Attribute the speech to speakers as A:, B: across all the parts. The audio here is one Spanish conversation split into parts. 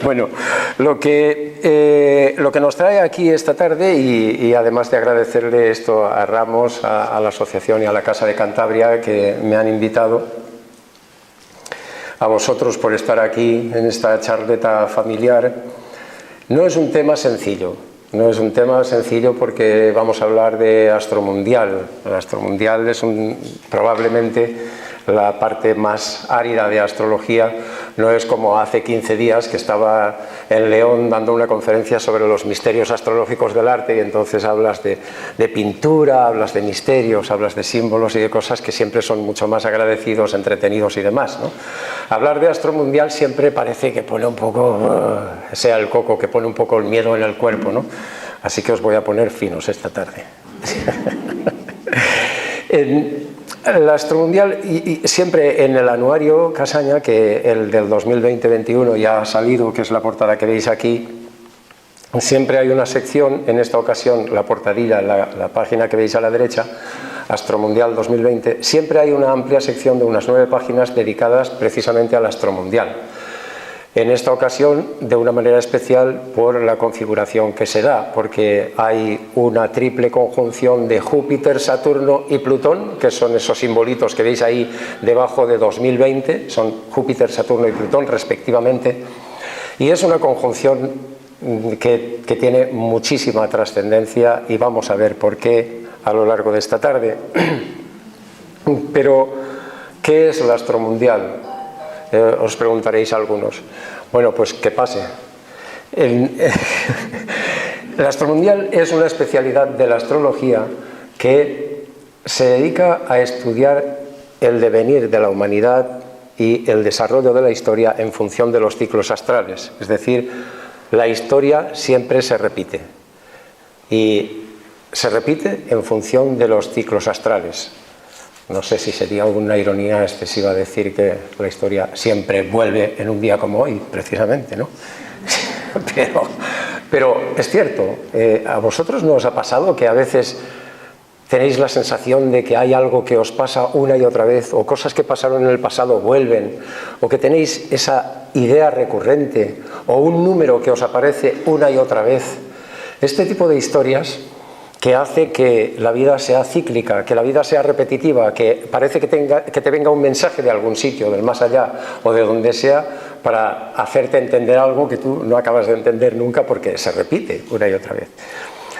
A: Bueno, lo que nos trae aquí esta tarde, y además de agradecerle esto a Ramos, a la asociación y a la Casa de Cantabria que me han invitado, a vosotros por estar aquí en esta charleta familiar, no es un tema sencillo. No es un tema sencillo porque vamos a hablar de astromundial. El astromundial es probablemente la parte más árida de astrología. No es como hace 15 días que estaba en León dando una conferencia sobre los misterios astrológicos del arte, y entonces hablas de pintura, hablas de misterios, hablas de símbolos y de cosas que siempre son mucho más agradecidos, entretenidos y demás, ¿no? Hablar de astromundial siempre parece que pone un poco, sea el coco, que pone un poco el miedo en el cuerpo, ¿no? Así que os voy a poner finos esta tarde. El astromundial, y siempre en el anuario Casaña, que el del 2020-21 ya ha salido, que es la portada que veis aquí, siempre hay una sección, en esta ocasión la portadilla, la página que veis a la derecha, Astromundial 2020, siempre hay una amplia sección de unas 9 páginas dedicadas precisamente al astromundial. En esta ocasión, de una manera especial, por la configuración que se da, porque hay una triple conjunción de Júpiter, Saturno y Plutón, que son esos simbolitos que veis ahí debajo de 2020, son Júpiter, Saturno y Plutón respectivamente, y es una conjunción que tiene muchísima trascendencia, y vamos a ver por qué a lo largo de esta tarde. Pero, ¿qué es el astromundial? Os preguntaréis algunos. Bueno, pues que pase. El astromundial es una especialidad de la astrología que se dedica a estudiar el devenir de la humanidad y el desarrollo de la historia en función de los ciclos astrales. Es decir, la historia siempre se repite. Y se repite en función de los ciclos astrales. No sé si sería una ironía excesiva decir que la historia siempre vuelve en un día como hoy, precisamente, ¿no? Pero es cierto, ¿a vosotros no os ha pasado que a veces tenéis la sensación de que hay algo que os pasa una y otra vez, o cosas que pasaron en el pasado vuelven, o que tenéis esa idea recurrente, o un número que os aparece una y otra vez? Este tipo de historias que hace que la vida sea cíclica, que la vida sea repetitiva, que parece que te venga un mensaje de algún sitio, del más allá o de donde sea, para hacerte entender algo que tú no acabas de entender nunca porque se repite una y otra vez.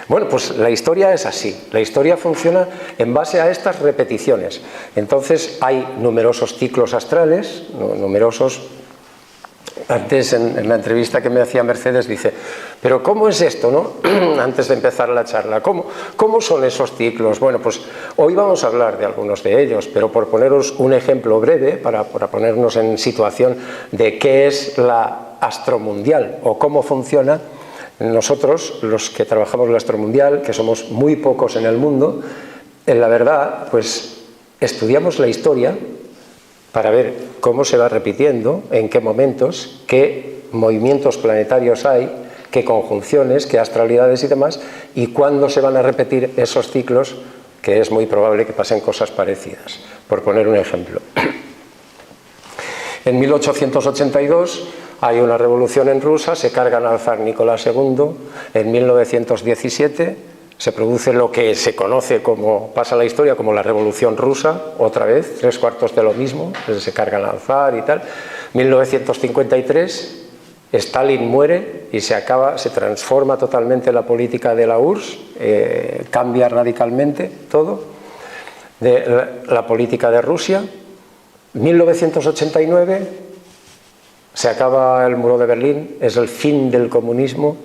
A: Bueno, pues la historia es así. La historia funciona en base a estas repeticiones. Entonces hay numerosos ciclos astrales, numerosos. Antes, en la entrevista que me hacía Mercedes, dice, pero ¿cómo es esto, no? Antes de empezar la charla, ¿cómo son esos ciclos? Bueno, pues hoy vamos a hablar de algunos de ellos, pero por poneros un ejemplo breve, para ponernos en situación de qué es la astromundial o cómo funciona, nosotros, los que trabajamos en la astromundial, que somos muy pocos en el mundo, en la verdad, pues estudiamos la historia para ver cómo se va repitiendo, en qué momentos, qué movimientos planetarios hay, qué conjunciones, qué astralidades y demás, y cuándo se van a repetir esos ciclos, que es muy probable que pasen cosas parecidas. Por poner un ejemplo. En 1882 hay una revolución en Rusia, se cargan al zar Nicolás II. En 1917 se produce lo que se conoce como, pasa la historia, como la Revolución Rusa, otra vez, 3/4 de lo mismo, se cargan al zar y tal. 1953, Stalin muere y se transforma totalmente la política de la URSS, cambia radicalmente todo, la política de Rusia. 1989, se acaba el muro de Berlín, es el fin del comunismo,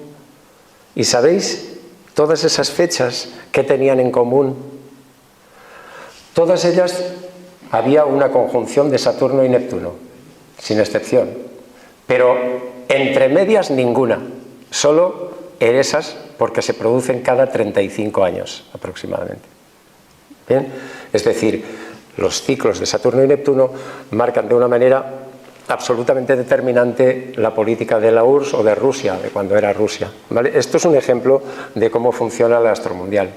A: y ¿sabéis? Todas esas fechas que tenían en común, todas ellas había una conjunción de Saturno y Neptuno, sin excepción, pero entre medias ninguna, solo en esas porque se producen cada 35 años aproximadamente. ¿Bien? Es decir, los ciclos de Saturno y Neptuno marcan de una manera absolutamente determinante la política de la URSS o de Rusia, de cuando era Rusia, ¿vale? Esto es un ejemplo de cómo funciona la astromundial.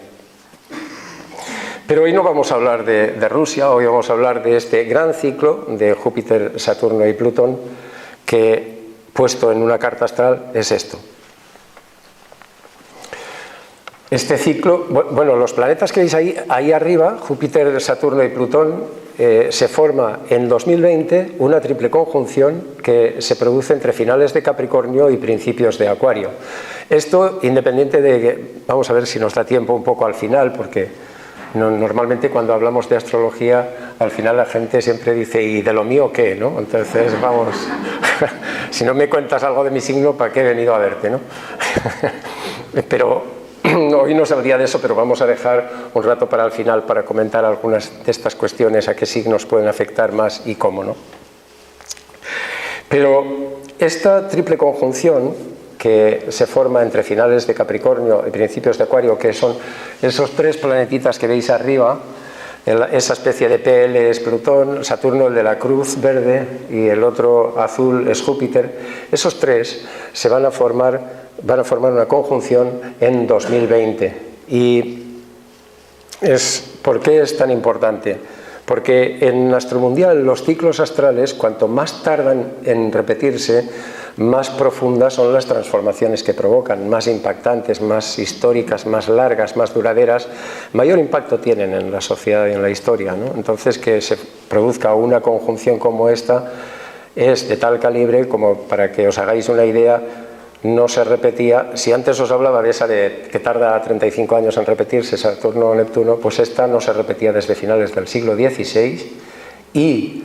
A: Pero hoy no vamos a hablar de Rusia, hoy vamos a hablar de este gran ciclo de Júpiter, Saturno y Plutón, que puesto en una carta astral es esto. Este ciclo, bueno, los planetas que veis ahí arriba, Júpiter, Saturno y Plutón, se forma en 2020 una triple conjunción que se produce entre finales de Capricornio y principios de Acuario. Esto, independiente de que, vamos a ver si nos da tiempo un poco al final, porque normalmente cuando hablamos de astrología, al final la gente siempre dice, ¿y de lo mío qué? ¿No? Entonces, vamos, si no me cuentas algo de mi signo, ¿para qué he venido a verte? ¿No? Pero hoy no es el día de eso, pero vamos a dejar un rato para el final para comentar algunas de estas cuestiones, a qué signos pueden afectar más y cómo, ¿no? Pero esta triple conjunción que se forma entre finales de Capricornio y principios de Acuario, que son esos tres planetitas que veis arriba, esa especie de PL es Plutón, Saturno el de la cruz verde y el otro azul es Júpiter, esos tres se van a formar una conjunción en 2020. ¿Y por qué es tan importante? Porque en Astromundial los ciclos astrales, cuanto más tardan en repetirse, más profundas son las transformaciones que provocan, más impactantes, más históricas, más largas, más duraderas, mayor impacto tienen en la sociedad y en la historia, ¿no? Entonces, que se produzca una conjunción como esta es de tal calibre como, para que os hagáis una idea, no se repetía. Si antes os hablaba de esa que tarda 35 años en repetirse, Saturno o Neptuno, pues esta no se repetía desde finales del siglo XVI, y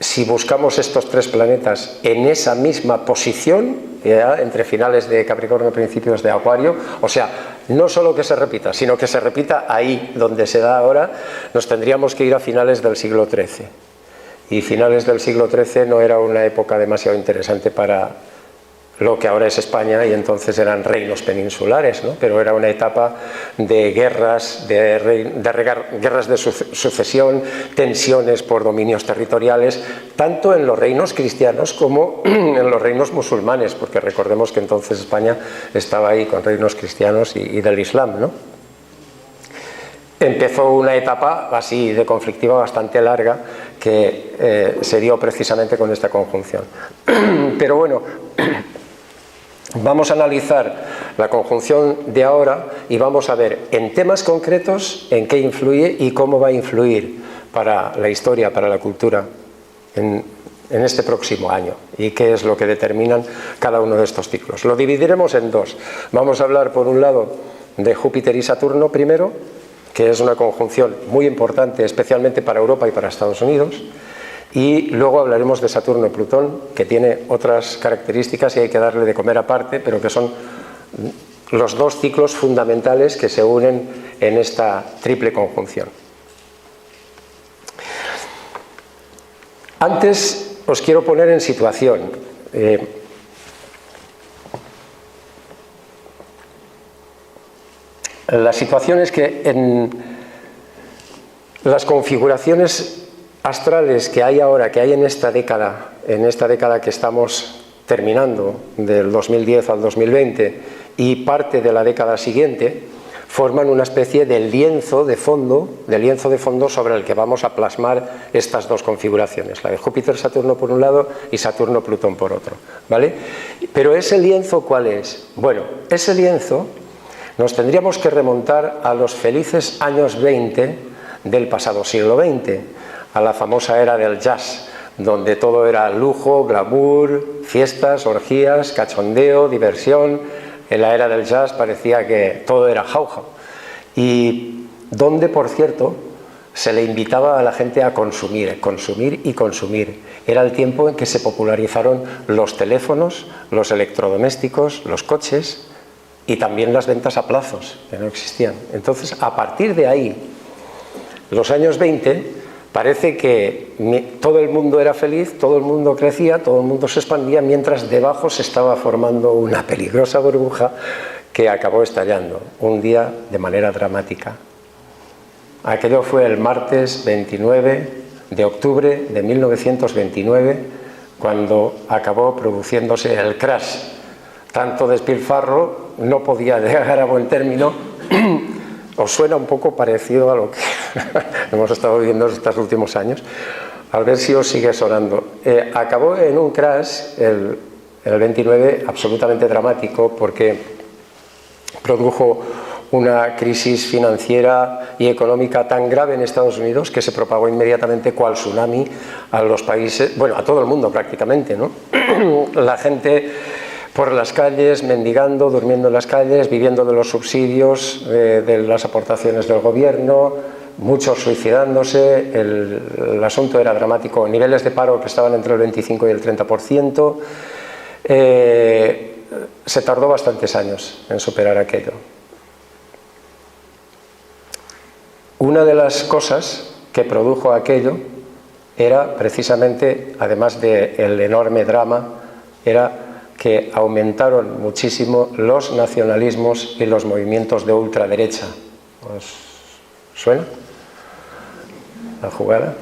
A: si buscamos estos tres planetas en esa misma posición, entre finales de Capricornio y principios de Acuario, o sea, no solo que se repita, sino que se repita ahí donde se da ahora, nos tendríamos que ir a finales del siglo XIII. Y finales del siglo XIII no era una época demasiado interesante para lo que ahora es España, y entonces eran reinos peninsulares, ¿no? Pero era una etapa de guerras, guerras de sucesión, tensiones por dominios territoriales, tanto en los reinos cristianos como en los reinos musulmanes, porque recordemos que entonces España estaba ahí con reinos cristianos y del Islam, ¿no? Empezó una etapa así de conflictiva bastante larga que se dio precisamente con esta conjunción. Pero bueno, vamos a analizar la conjunción de ahora y vamos a ver en temas concretos en qué influye y cómo va a influir para la historia, para la cultura en este próximo año, y qué es lo que determinan cada uno de estos ciclos. Lo dividiremos en dos. Vamos a hablar por un lado de Júpiter y Saturno primero, que es una conjunción muy importante especialmente para Europa y para Estados Unidos. Y luego hablaremos de Saturno y Plutón, que tiene otras características y hay que darle de comer aparte, pero que son los dos ciclos fundamentales que se unen en esta triple conjunción. Antes os quiero poner en situación. La situación es que en las configuraciones astrales que hay ahora, que hay en esta década que estamos terminando, del 2010 al 2020, y parte de la década siguiente, forman una especie de lienzo de fondo sobre el que vamos a plasmar estas dos configuraciones, la de Júpiter-Saturno por un lado y Saturno-Plutón por otro, ¿vale? Pero ese lienzo, ¿cuál es? Bueno, ese lienzo nos tendríamos que remontar a los felices años 20 del pasado siglo XX, a la famosa era del jazz, donde todo era lujo, glamour, fiestas, orgías, cachondeo, diversión. En la era del jazz parecía que todo era jauja. Y donde, por cierto, se le invitaba a la gente a consumir, consumir y consumir. Era el tiempo en que se popularizaron los teléfonos, los electrodomésticos, los coches y también las ventas a plazos, que no existían. Entonces, a partir de ahí, los años 20, parece que todo el mundo era feliz, todo el mundo crecía, todo el mundo se expandía, mientras debajo se estaba formando una peligrosa burbuja que acabó estallando un día de manera dramática. Aquello fue el martes 29 de octubre de 1929, cuando acabó produciéndose el crash. Tanto despilfarro no podía llegar a buen término. Os suena un poco parecido a lo que hemos estado viviendo estos últimos años, a ver si os sigue sonando. Acabó en un crash el 29 absolutamente dramático, porque produjo una crisis financiera y económica tan grave en Estados Unidos que se propagó inmediatamente cual tsunami a los países, bueno, a todo el mundo prácticamente, ¿no? La gente por las calles, mendigando, durmiendo en las calles, viviendo de los subsidios, de las aportaciones del gobierno, muchos suicidándose. El asunto era dramático, niveles de paro que estaban entre el 25 y el 30%. Se tardó bastantes años en superar aquello. Una de las cosas que produjo aquello era precisamente, además del enorme drama, era que aumentaron muchísimo los nacionalismos y los movimientos de ultraderecha. ¿Os suena la jugada?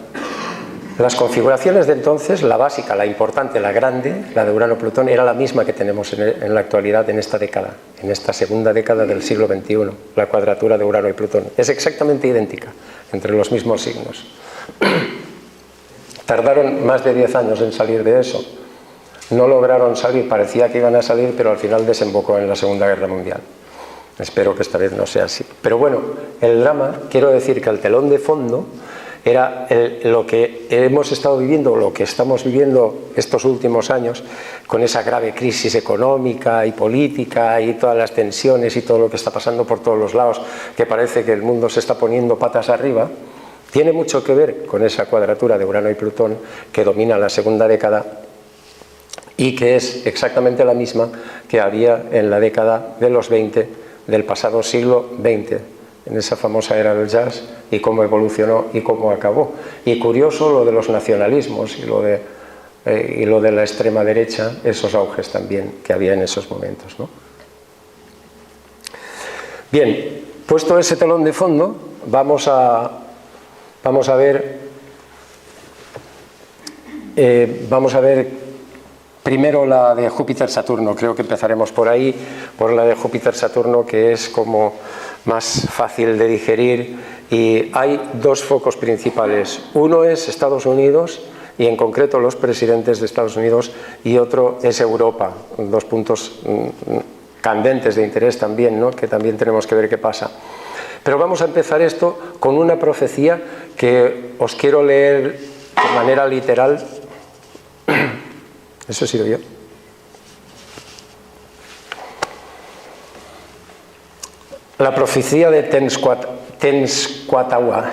A: Las configuraciones de entonces, la básica, la importante, la grande, la de Urano-Plutón, era la misma que tenemos en la actualidad, en esta década, en esta segunda década del siglo XXI, la cuadratura de Urano y Plutón. Es exactamente idéntica, entre los mismos signos. Tardaron más de 10 años en salir de eso. No lograron salir, parecía que iban a salir, pero al final desembocó en la Segunda Guerra Mundial. Espero que esta vez no sea así. Pero bueno, el drama, quiero decir que el telón de fondo era lo que hemos estado viviendo, lo que estamos viviendo estos últimos años, con esa grave crisis económica y política y todas las tensiones y todo lo que está pasando por todos los lados, que parece que el mundo se está poniendo patas arriba, tiene mucho que ver con esa cuadratura de Urano y Plutón que domina la segunda década y que es exactamente la misma que había en la década de los 20 del pasado siglo XX, en esa famosa era del jazz, y cómo evolucionó y cómo acabó. Y curioso lo de los nacionalismos y lo de la extrema derecha, esos auges también que había en esos momentos, ¿no? Bien, puesto ese telón de fondo, vamos a ver primero la de Júpiter-Saturno. Creo que empezaremos por ahí, por la de Júpiter-Saturno, que es como más fácil de digerir, y hay dos focos principales. Uno es Estados Unidos, y en concreto los presidentes de Estados Unidos, y otro es Europa. Dos puntos candentes de interés también, ¿no? Que también tenemos que ver qué pasa. Pero vamos a empezar esto con una profecía que os quiero leer de manera literal. Eso he sido yo. La profecía de Tenskwatawa.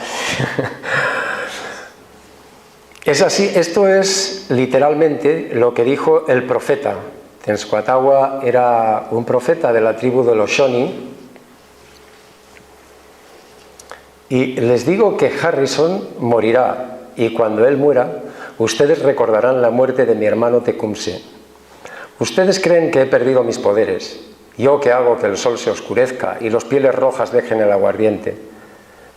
A: Es así, esto es literalmente lo que dijo el profeta. Tenskwatawa era un profeta de la tribu de los Shawnee. Y les digo que Harrison morirá, y cuando él muera, ustedes recordarán la muerte de mi hermano Tecumseh. Ustedes creen que he perdido mis poderes, yo que hago que el sol se oscurezca y los pieles rojas dejen el aguardiente.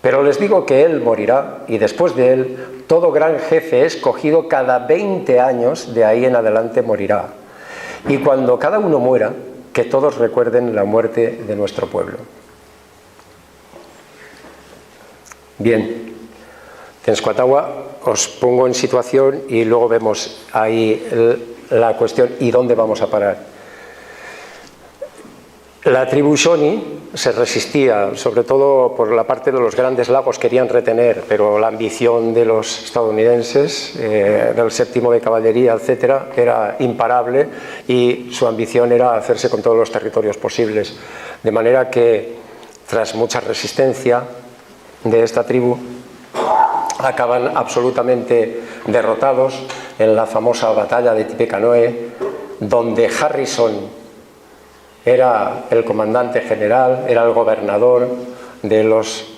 A: Pero les digo que él morirá, y después de él, todo gran jefe escogido cada 20 años de ahí en adelante morirá. Y cuando cada uno muera, que todos recuerden la muerte de nuestro pueblo. Bien, Tenskwatawa, os pongo en situación y luego vemos ahí la cuestión y dónde vamos a parar. La tribu Shawnee se resistía, sobre todo por la parte de los grandes lagos, querían retener, pero la ambición de los estadounidenses, del séptimo de caballería, etcétera, era imparable, y su ambición era hacerse con todos los territorios posibles. De manera que, tras mucha resistencia de esta tribu, acaban absolutamente derrotados en la famosa batalla de Tippecanoe, donde Harrison era el comandante general, era el gobernador de los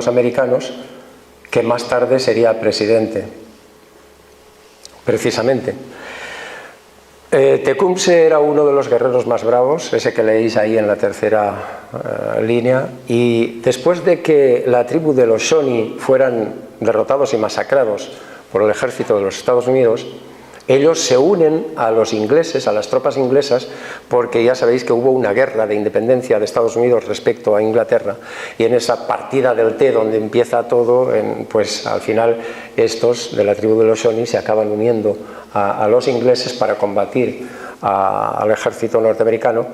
A: americanos, que más tarde sería presidente, precisamente. Tecumseh era uno de los guerreros más bravos, ese que leéis ahí en la tercera línea, y después de que la tribu de los Shawnee fueran derrotados y masacrados por el ejército de los Estados Unidos, Ellos se unen a los ingleses, a las tropas inglesas, porque ya sabéis que hubo una guerra de independencia de Estados Unidos respecto a Inglaterra, y en esa partida del té donde empieza todo, pues al final estos de la tribu de los Shawnee se acaban uniendo a los ingleses para combatir al ejército norteamericano,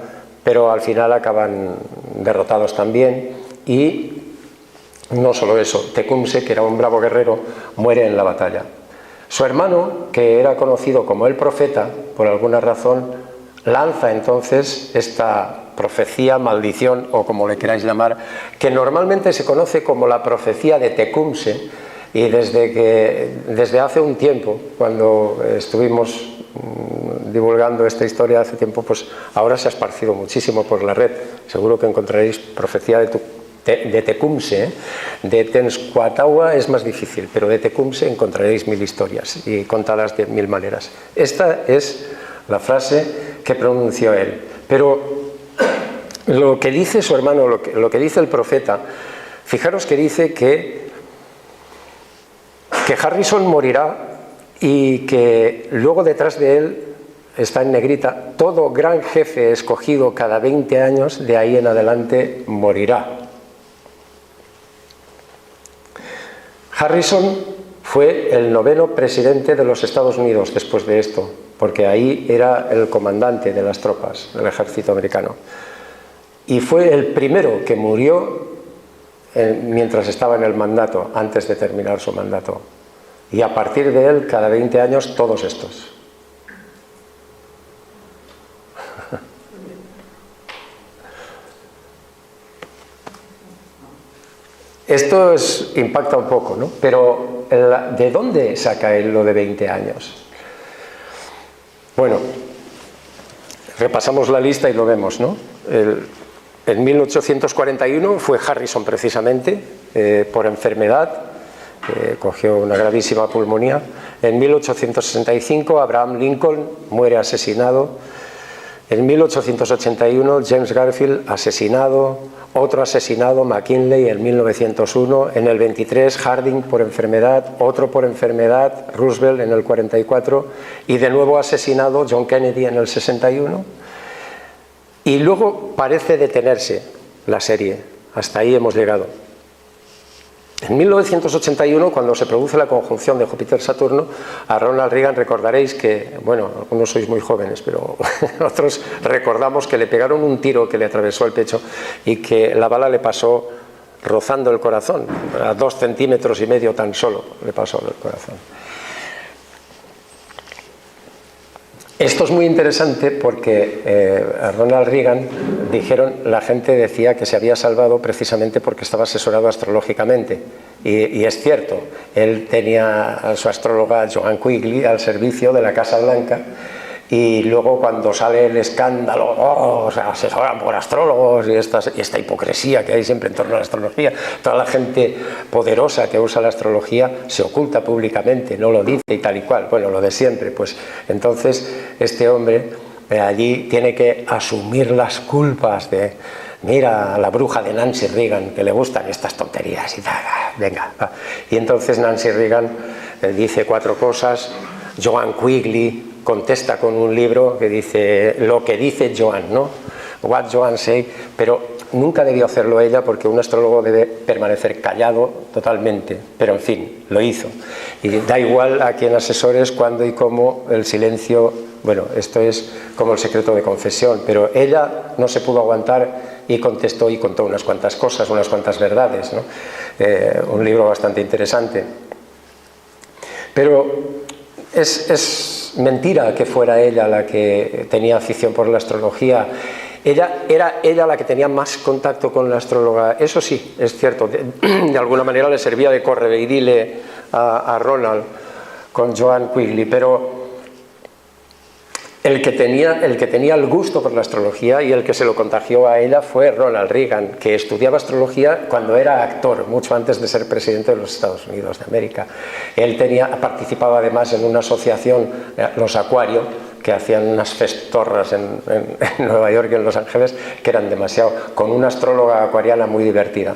A: pero al final acaban derrotados también. Y no solo eso, Tecumseh, que era un bravo guerrero, muere en la batalla. Su hermano, que era conocido como el profeta, por alguna razón, lanza entonces esta profecía, maldición o como le queráis llamar, que normalmente se conoce como la profecía de Tecumseh, y desde hace un tiempo, cuando estuvimos divulgando esta historia hace tiempo, pues ahora se ha esparcido muchísimo por la red. Seguro que encontraréis profecía de Tecumseh. De Tenskwatawa es más difícil, pero de Tecumseh encontraréis 1000 historias y contadas de 1000 maneras. Esta es la frase que pronunció él. Pero lo que dice su hermano, lo que dice el profeta, fijaros que dice que Harrison morirá y que luego detrás de él, está en negrita, todo gran jefe escogido cada 20 años de ahí en adelante morirá. Harrison fue el 9º presidente de los Estados Unidos después de esto, porque ahí era el comandante de las tropas del ejército americano. Y fue el primero que murió mientras estaba en el mandato, antes de terminar su mandato. Y a partir de él, cada 20 años, todos estos. Esto impacta un poco, ¿no? Pero ¿de dónde saca él lo de 20 años? Bueno, repasamos la lista y lo vemos, ¿no? En 1841 fue Harrison precisamente, por enfermedad, cogió una gravísima pulmonía. En 1865 Abraham Lincoln muere asesinado. En 1881 James Garfield asesinado, otro asesinado, McKinley en 1901, en el 23 Harding por enfermedad, otro por enfermedad, Roosevelt en el 44 y de nuevo asesinado John Kennedy en el 61. Y luego parece detenerse la serie, hasta ahí hemos llegado. En 1981, cuando se produce la conjunción de Júpiter-Saturno, a Ronald Reagan recordaréis que, bueno, algunos sois muy jóvenes, pero otros recordamos que le pegaron un tiro que le atravesó el pecho y que la bala le pasó rozando el corazón, a 2,5 centímetros tan solo le pasó el corazón. Esto es muy interesante porque a Ronald Reagan la gente decía que se había salvado precisamente porque estaba asesorado astrológicamente. Y es cierto, él tenía a su astróloga Joanne Quigley al servicio de la Casa Blanca. Y luego cuando sale el escándalo, se asesoran por astrólogos y esta hipocresía que hay siempre en torno a la astrología, toda la gente poderosa que usa la astrología se oculta públicamente, no lo dice y tal y cual, bueno, lo de siempre. Pues entonces este hombre allí tiene que asumir las culpas de, mira, a la bruja de Nancy Reagan, que le gustan estas tonterías y tal, venga. Y entonces Nancy Reagan dice 4 cosas, Joanne Quigley contesta con un libro que dice lo que dice Joan, ¿no? What Joan say, pero nunca debió hacerlo ella porque un astrólogo debe permanecer callado totalmente, pero en fin, lo hizo. Y da igual a quién asesores, cuándo y cómo, el silencio, bueno, esto es como el secreto de confesión, pero ella no se pudo aguantar y contestó y contó unas cuantas cosas, unas cuantas verdades, ¿no? Un libro bastante interesante. Pero es mentira que fuera ella la que tenía afición por la astrología. Era ella la que tenía más contacto con la astróloga. Eso sí, es cierto. De alguna manera le servía de correveidile a Ronald con Joanne Quigley, pero el que tenía el gusto por la astrología y el que se lo contagió a ella fue Ronald Reagan, que estudiaba astrología cuando era actor, mucho antes de ser presidente de los Estados Unidos de América. Él participaba además en una asociación, los Acuario, que hacían unas festorras en Nueva York y en Los Ángeles, que eran demasiado, con una astróloga acuariana muy divertida.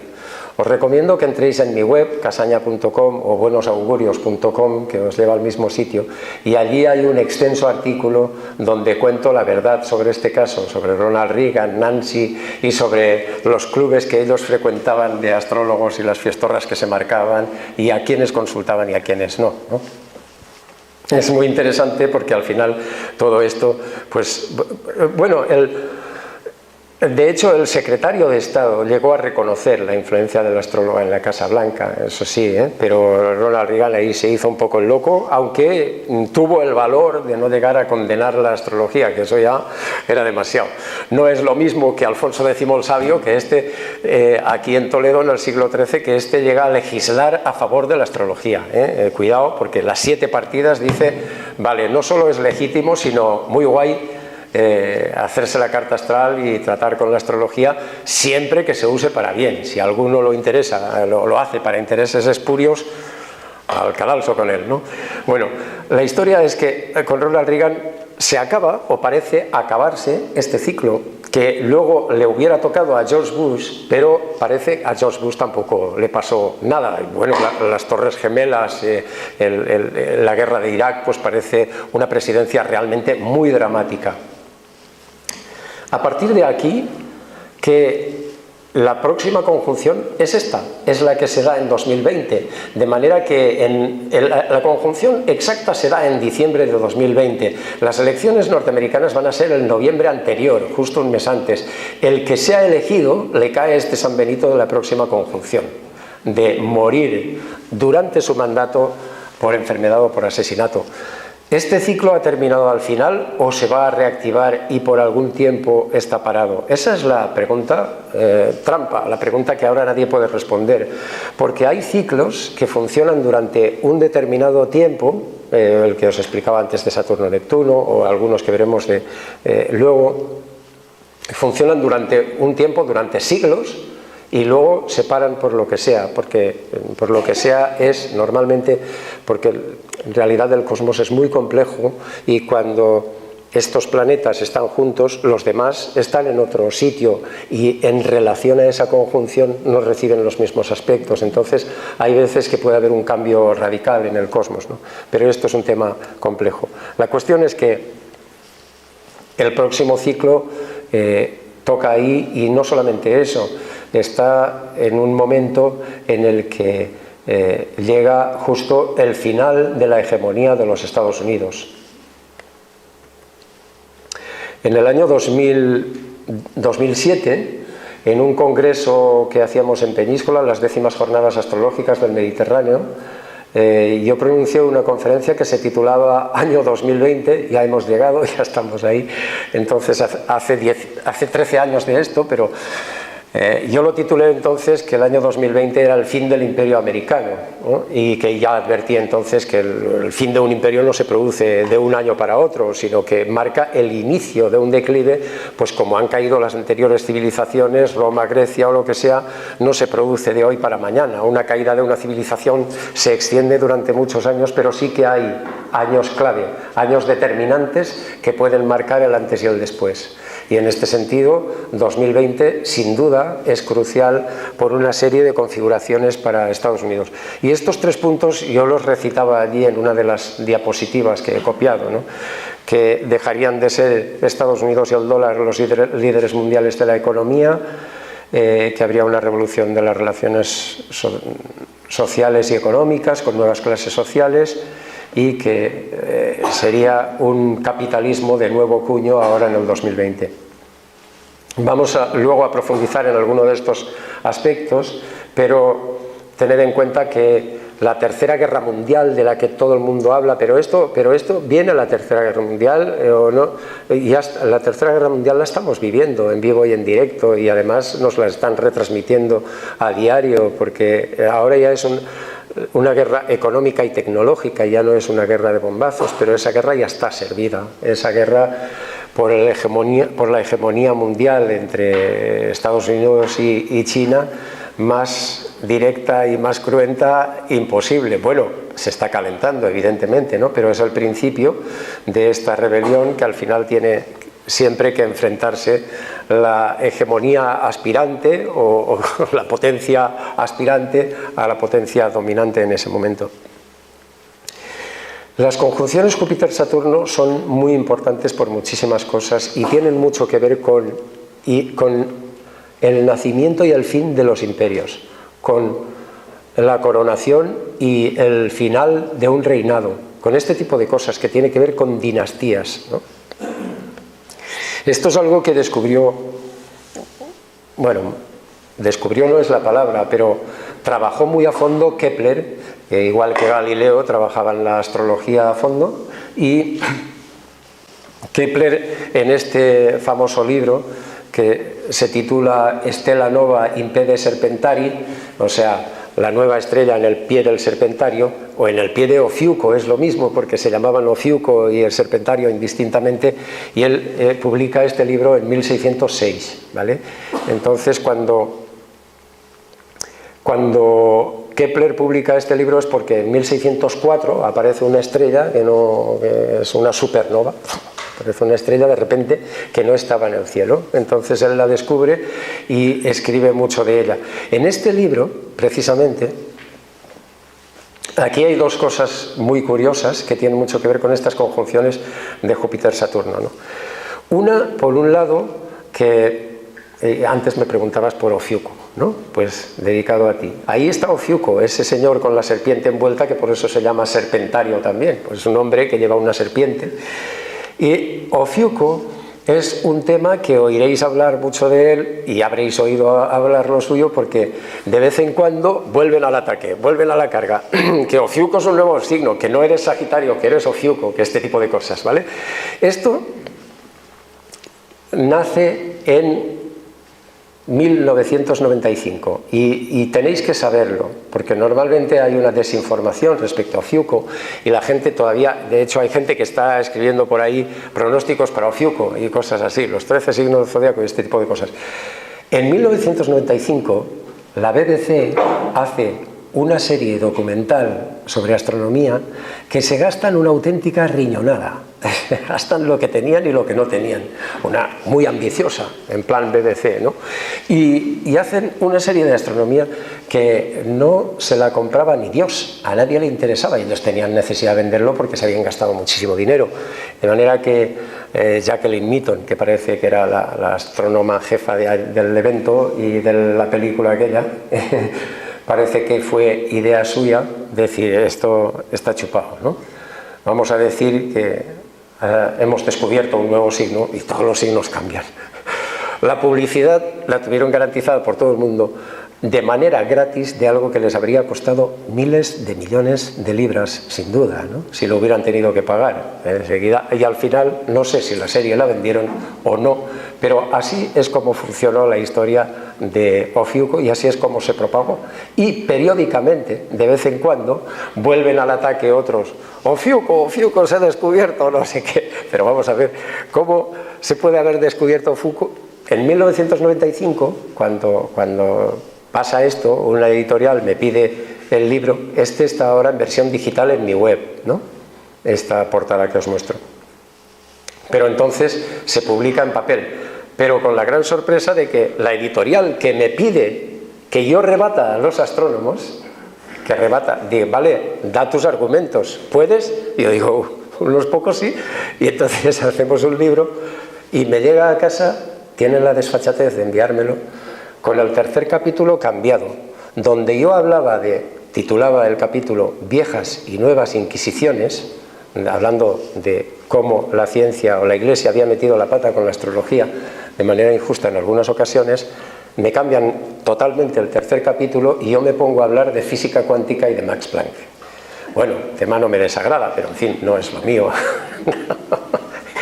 A: Os recomiendo que entréis en mi web, casaña.com o buenosaugurios.com, que os lleva al mismo sitio, y allí hay un extenso artículo donde cuento la verdad sobre este caso, sobre Ronald Reagan, Nancy y sobre los clubes que ellos frecuentaban de astrólogos y las fiestorras que se marcaban y a quienes consultaban y a quienes no, ¿no? Es muy interesante porque al final todo esto, pues, bueno, de hecho, el secretario de Estado llegó a reconocer la influencia del astrólogo en la Casa Blanca, eso sí, pero Ronald Reagan ahí se hizo un poco el loco, aunque tuvo el valor de no llegar a condenar la astrología, que eso ya era demasiado. No es lo mismo que Alfonso X el Sabio, que aquí en Toledo en el siglo XIII, que llega a legislar a favor de la astrología. Cuidado, porque las 7 partidas dice, vale, no solo es legítimo, sino muy guay, hacerse la carta astral y tratar con la astrología siempre que se use para bien. Si a alguno lo interesa, lo hace para intereses espurios, al cadalso con él, ¿no? Bueno, la historia es que con Ronald Reagan se acaba, o parece acabarse, este ciclo, que luego le hubiera tocado a George Bush, pero parece a George Bush tampoco le pasó nada. Bueno, las Torres Gemelas, la guerra de Irak, pues parece una presidencia realmente muy dramática. A partir de aquí, que la próxima conjunción es esta, es la que se da en 2020, de manera que la conjunción exacta se da en diciembre de 2020. Las elecciones norteamericanas van a ser el noviembre anterior, justo un mes antes. El que sea elegido le cae este San Benito de la próxima conjunción, de morir durante su mandato por enfermedad o por asesinato. ¿Este ciclo ha terminado al final o se va a reactivar y por algún tiempo está parado? Esa es la pregunta trampa, la pregunta que ahora nadie puede responder, porque hay ciclos que funcionan durante un determinado tiempo, el que os explicaba antes de Saturno-Neptuno o algunos que veremos luego, funcionan durante un tiempo, durante siglos, y luego se paran por lo que sea, porque por lo que sea es normalmente porque en realidad el cosmos es muy complejo y cuando estos planetas están juntos, los demás están en otro sitio y en relación a esa conjunción no reciben los mismos aspectos. Entonces hay veces que puede haber un cambio radical en el cosmos, ¿no? Pero esto es un tema complejo. La cuestión es que el próximo ciclo toca ahí, y no solamente eso, está en un momento en el que llega justo el final de la hegemonía de los Estados Unidos. En el año 2007, en un congreso que hacíamos en Peñíscola, las 10º Jornadas Astrológicas del Mediterráneo, yo pronuncié una conferencia que se titulaba Año 2020, ya hemos llegado, ya estamos ahí. Entonces hace 13 años de esto, pero yo lo titulé entonces que el año 2020 era el fin del imperio americano, ¿no? Y que ya advertí entonces que el fin de un imperio no se produce de un año para otro, sino que marca el inicio de un declive, pues como han caído las anteriores civilizaciones, Roma, Grecia o lo que sea, no se produce de hoy para mañana. Una caída de una civilización se extiende durante muchos años, pero sí que hay años clave, años determinantes que pueden marcar el antes y el después. Y en este sentido, 2020 sin duda es crucial por una serie de configuraciones para Estados Unidos. Y estos 3 puntos yo los recitaba allí en una de las diapositivas que he copiado, ¿no? Que dejarían de ser Estados Unidos y el dólar los líderes mundiales de la economía, que habría una revolución de las relaciones sociales y económicas con nuevas clases sociales, y que sería un capitalismo de nuevo cuño ahora en el 2020. Vamos luego a profundizar en alguno de estos aspectos, pero tened en cuenta que la Tercera Guerra Mundial, de la que todo el mundo habla, pero esto viene a la Tercera Guerra Mundial o no, ya la Tercera Guerra Mundial la estamos viviendo en vivo y en directo, y además nos la están retransmitiendo a diario, porque ahora ya es una guerra económica y tecnológica, ya no es una guerra de bombazos, pero esa guerra ya está servida. Esa guerra por la hegemonía mundial entre Estados Unidos y China, más directa y más cruenta, imposible. Bueno, se está calentando evidentemente, ¿no? Pero es el principio de esta rebelión que al final tiene siempre que enfrentarse la hegemonía aspirante o la potencia aspirante a la potencia dominante en ese momento. Las conjunciones Júpiter-Saturno son muy importantes por muchísimas cosas y tienen mucho que ver con el nacimiento y el fin de los imperios, con la coronación y el final de un reinado, con este tipo de cosas que tiene que ver con dinastías, ¿no? Esto es algo que descubrió, bueno, descubrió no es la palabra, pero trabajó muy a fondo Kepler, que igual que Galileo trabajaba en la astrología a fondo, y Kepler en este famoso libro que se titula Stella Nova in Pede Serpentari, o sea, la nueva estrella en el pie del serpentario, o en el pie de Ofiuco, es lo mismo, porque se llamaban Ofiuco y el serpentario indistintamente, y él publica este libro en 1606, ¿vale? Entonces, cuando Kepler publica este libro es porque en 1604 aparece una estrella que es una supernova, aparece una estrella de repente que no estaba en el cielo. Entonces él la descubre y escribe mucho de ella. En este libro, precisamente, aquí hay dos cosas muy curiosas que tienen mucho que ver con estas conjunciones de Júpiter-Saturno, ¿no? Una, por un lado, que antes me preguntabas por Ofiuco, ¿no? Pues dedicado a ti. Ahí está Ofiuco, ese señor con la serpiente envuelta, que por eso se llama serpentario también, pues es un hombre que lleva una serpiente. Y Ofiuco es un tema que oiréis hablar mucho de él y habréis oído hablar lo suyo, porque de vez en cuando vuelven al ataque, vuelven a la carga, que Ofiuco es un nuevo signo, que no eres Sagitario, que eres Ofiuco, que este tipo de cosas, ¿vale? Esto nace en 1995 y tenéis que saberlo, porque normalmente hay una desinformación respecto a Ofiuco y la gente todavía, de hecho hay gente que está escribiendo por ahí pronósticos para Ofiuco y cosas así, los 13 signos del zodiaco y este tipo de cosas. En 1995 la BBC hace una serie documental sobre astronomía que se gastan una auténtica riñonada. Gastan lo que tenían y lo que no tenían. Una muy ambiciosa, en plan BBC, ¿no? Y hacen una serie de astronomía que no se la compraba ni Dios, a nadie le interesaba, y ellos tenían necesidad de venderlo porque se habían gastado muchísimo dinero. De manera que Jacqueline Mitton, que parece que era la astrónoma jefa del evento y de la película aquella, parece que fue idea suya decir: esto está chupado, ¿no? Vamos a decir que hemos descubierto un nuevo signo y todos los signos cambian. La publicidad la tuvieron garantizada por todo el mundo de manera gratis de algo que les habría costado miles de millones de libras, sin duda, ¿no? Si lo hubieran tenido que pagar enseguida. Y al final, no sé si la serie la vendieron o no, pero así es como funcionó la historia de Ofiuco y así es como se propagó. Y periódicamente, de vez en cuando, vuelven al ataque otros: Ofiuco se ha descubierto, no sé qué. Pero vamos a ver, ¿cómo se puede haber descubierto Ofiuco? En 1995, cuando pasa esto, una editorial me pide el libro, este está ahora en versión digital en mi web, ¿no? Esta portada que os muestro. Pero entonces se publica en papel, pero con la gran sorpresa de que la editorial que me pide que yo rebata a los astrónomos, que rebata, digo, vale, da tus argumentos, ¿puedes? Y yo digo, unos pocos sí, y entonces hacemos un libro y me llega a casa, tienen la desfachatez de enviármelo, con el tercer capítulo cambiado, donde yo titulaba el capítulo Viejas y Nuevas Inquisiciones, hablando de cómo la ciencia o la Iglesia había metido la pata con la astrología de manera injusta en algunas ocasiones. Me cambian totalmente el tercer capítulo y yo me pongo a hablar de física cuántica y de Max Planck. Bueno, tema no me desagrada, pero en fin, no es lo mío.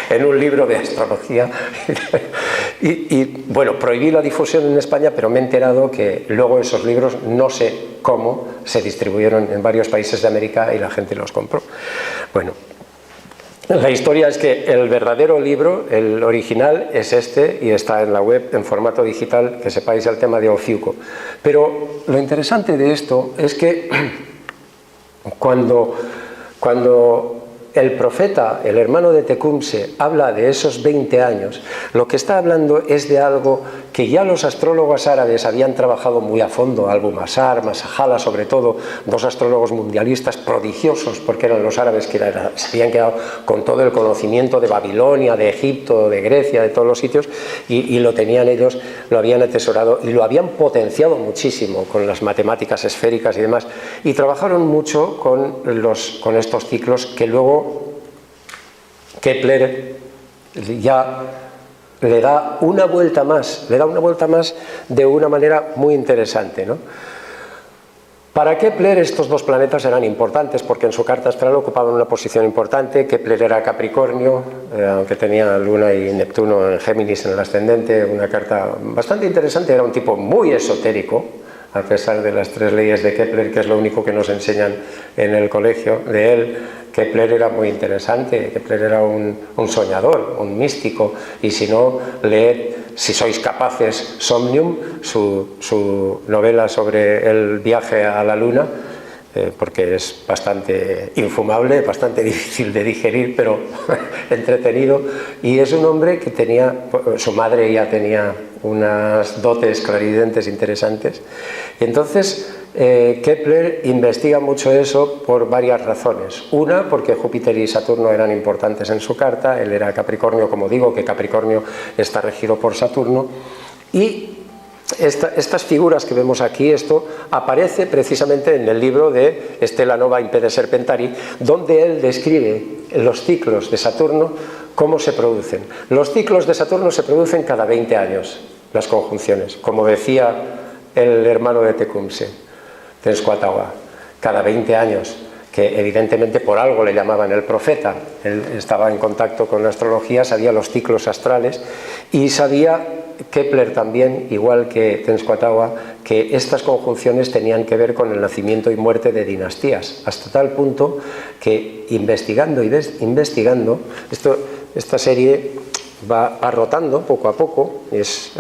A: En un libro de astrología. Y bueno, prohibí la difusión en España, pero me he enterado que luego esos libros, no sé cómo, se distribuyeron en varios países de América y la gente los compró. Bueno, la historia es que el verdadero libro, el original, es este y está en la web en formato digital, que sepáis el tema de Ofiuco. Pero lo interesante de esto es que cuando el profeta, el hermano de Tecumseh, habla de esos 20 años, lo que está hablando es de algo que ya los astrólogos árabes habían trabajado muy a fondo, Albu-Masar, Masajala sobre todo, dos astrólogos mundialistas prodigiosos, porque eran los árabes que se habían quedado con todo el conocimiento de Babilonia, de Egipto, de Grecia, de todos los sitios, y lo tenían ellos, lo habían atesorado y lo habían potenciado muchísimo con las matemáticas esféricas y demás, y trabajaron mucho con estos ciclos que luego Kepler ya le da una vuelta más de una manera muy interesante, ¿no? Para Kepler estos dos planetas eran importantes porque en su carta astral ocupaban una posición importante. Kepler era Capricornio, aunque tenía Luna y Neptuno en Géminis en el ascendente, una carta bastante interesante, era un tipo muy esotérico, a pesar de las 3 leyes de Kepler, que es lo único que nos enseñan en el colegio de él. Kepler era muy interesante, Kepler era un soñador, un místico, y si no, leed, si sois capaces, Somnium, su novela sobre el viaje a la Luna, porque es bastante infumable, bastante difícil de digerir, pero entretenido, y es un hombre que tenía, su madre ya tenía unas dotes clarividentes interesantes, y entonces Kepler investiga mucho eso por varias razones. Una, porque Júpiter y Saturno eran importantes en su carta, él era Capricornio, como digo, que Capricornio está regido por Saturno, y estas figuras que vemos aquí, esto aparece precisamente en el libro de Stella Nova Impede Serpentari, donde él describe los ciclos de Saturno, cómo se producen. Los ciclos de Saturno se producen cada 20 años, las conjunciones, como decía el hermano de Tecumseh, Tenskwatawa, cada 20 años, que evidentemente por algo le llamaban el profeta. Él estaba en contacto con la astrología, sabía los ciclos astrales y sabía Kepler también, igual que Tenskwatawa, que estas conjunciones tenían que ver con el nacimiento y muerte de dinastías, hasta tal punto que investigando y investigando, esta serie va rotando poco a poco,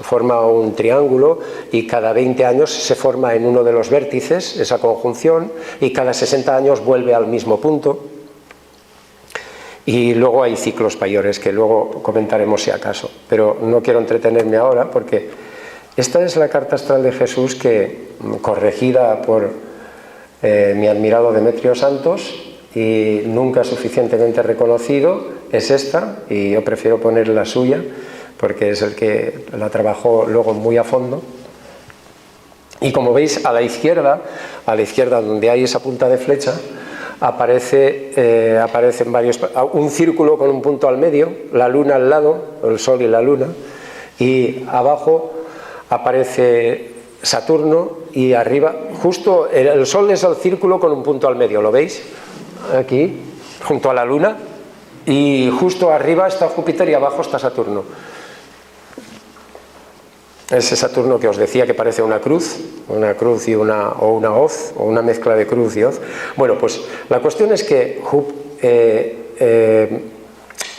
A: forma un triángulo y cada 20 años se forma en uno de los vértices esa conjunción y cada 60 años vuelve al mismo punto. Y luego hay ciclos mayores que luego comentaremos si acaso, pero no quiero entretenerme ahora porque esta es la carta astral de Jesús que, corregida por mi admirado Demetrio Santos y nunca suficientemente reconocido, es esta, y yo prefiero poner la suya porque es el que la trabajó luego muy a fondo. Y como veis, a la izquierda donde hay esa punta de flecha, aparecen un círculo con un punto al medio, la luna al lado, el sol y la luna, y abajo aparece Saturno y arriba, justo el sol es el círculo con un punto al medio, ¿lo veis? Aquí, junto a la luna, y justo arriba está Júpiter y abajo está Saturno. Ese Saturno que os decía que parece una cruz y una hoz, o una mezcla de cruz y hoz. Bueno, pues la cuestión es que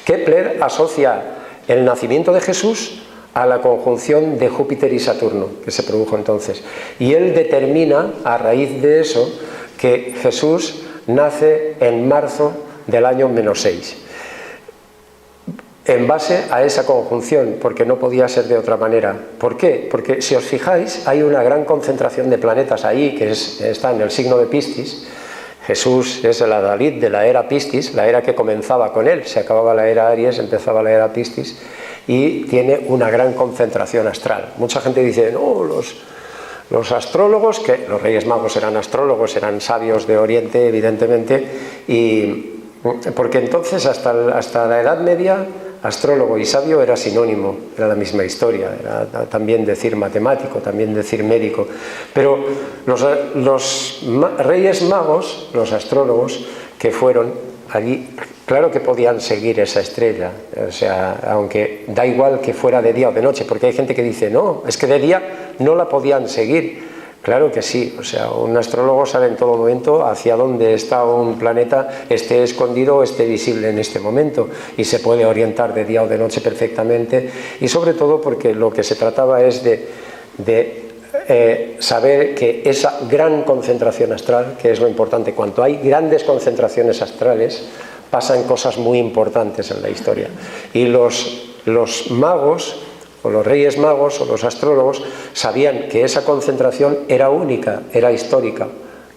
A: Kepler asocia el nacimiento de Jesús a la conjunción de Júpiter y Saturno que se produjo entonces. Y él determina, a raíz de eso, que Jesús nace en marzo del año -6. En base a esa conjunción, porque no podía ser de otra manera. ¿Por qué? Porque si os fijáis, hay una gran concentración de planetas ahí, que está en el signo de Piscis. Jesús es el adalid de la era Piscis, la era que comenzaba con él, se acababa la era Aries, empezaba la era Piscis, y tiene una gran concentración astral. Mucha gente dice, no, los astrólogos, que los Reyes Magos eran astrólogos, eran sabios de Oriente, evidentemente, y porque entonces hasta la Edad Media astrólogo y sabio era sinónimo, era la misma historia, era también decir matemático, también decir médico, pero los Reyes Magos, los astrólogos que fueron allí, claro que podían seguir esa estrella, o sea, aunque da igual que fuera de día o de noche, porque hay gente que dice, no, es que de día no la podían seguir. Claro que sí, o sea, un astrólogo sabe en todo momento hacia dónde está un planeta, esté escondido o esté visible en este momento, y se puede orientar de día o de noche perfectamente, y sobre todo porque lo que se trataba es de saber que esa gran concentración astral, que es lo importante, cuando hay grandes concentraciones astrales, pasan cosas muy importantes en la historia. Y los magos, o los reyes magos, o los astrólogos, sabían que esa concentración era única, era histórica,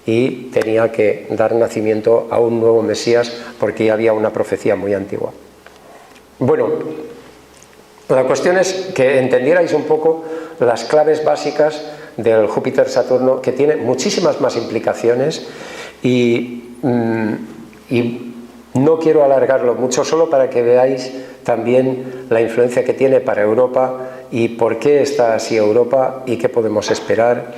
A: y tenía que dar nacimiento a un nuevo Mesías, porque ya había una profecía muy antigua. Bueno, la cuestión es que entendierais un poco las claves básicas del Júpiter-Saturno, que tiene muchísimas más implicaciones, y no quiero alargarlo mucho, solo para que veáis también la influencia que tiene para Europa y por qué está así Europa y qué podemos esperar